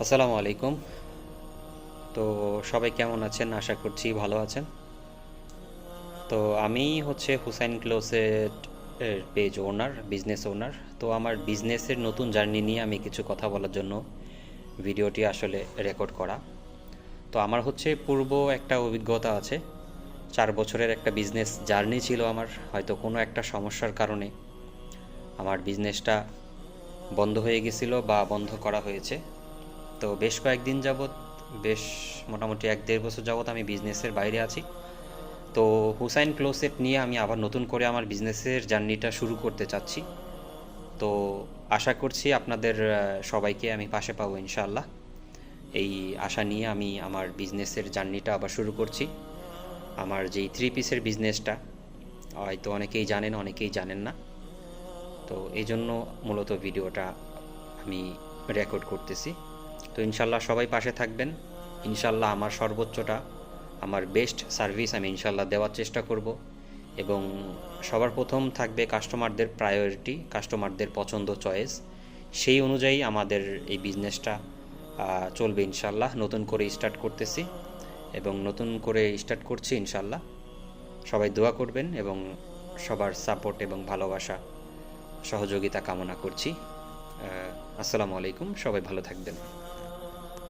আসসালামু আলাইকুম। তো সবাই কেমন আছেন? আশা করছি ভালো আছেন। তো আমি হচ্ছে হুসাইন ক্লোসেট এর পেজ ওনার, বিজনেস ওনার। তো আমার বিজনেসের নতুন জার্নি নিয়ে আমি কিছু কথা বলার জন্য ভিডিওটি আসলে রেকর্ড করা। তো আমার হচ্ছে পূর্ব একটা অভিজ্ঞতা আছে। 4 বছরের একটা বিজনেস জার্নি ছিল আমার। হয়তো কোনো একটা সমস্যার কারণে আমার বিজনেসটা বন্ধ হয়ে গেছিল বা বন্ধ করা হয়েছে। তো বেশ কয়েকদিন যাবৎ, বেশ মোটামুটি 1-1.5 বছর যাবৎ আমি বিজনেসের বাইরে আছি। তো হুসাইন ক্লোসেট নিয়ে আমি আবার নতুন করে আমার বিজনেসের জার্নিটা শুরু করতে চাচ্ছি। তো আশা করছি আপনাদের সবাইকে আমি পাশে পাবো ইনশাআল্লাহ। এই আশা নিয়ে আমি আমার বিজনেসের জার্নিটা আবার শুরু করছি। আমার যেই 3 পিসের বিজনেসটা হয়তো অনেকেই জানেন, অনেকেই জানেন না। তো এই জন্য মূলত ভিডিওটা আমি রেকর্ড করতেছি। তো ইনশাল্লাহ সবাই পাশে থাকবেন। ইনশাল্লাহ আমার সর্বোচ্চটা, আমার বেস্ট সার্ভিস আমি ইনশাল্লাহ দেওয়ার চেষ্টা করব। এবং সবার প্রথম থাকবে কাস্টমারদের প্রায়োরিটি, কাস্টমারদের পছন্দ, চয়েস। সেই অনুযায়ী আমাদের এই বিজনেসটা চলবে ইনশাল্লাহ। নতুন করে স্টার্ট করতেছি এবং নতুন করে স্টার্ট করছি ইনশাল্লাহ। সবাই দোয়া করবেন এবং সবার সাপোর্ট এবং ভালোবাসা, সহযোগিতা কামনা করছি। আসসালামু আলাইকুম, সবাই ভালো থাকবেন।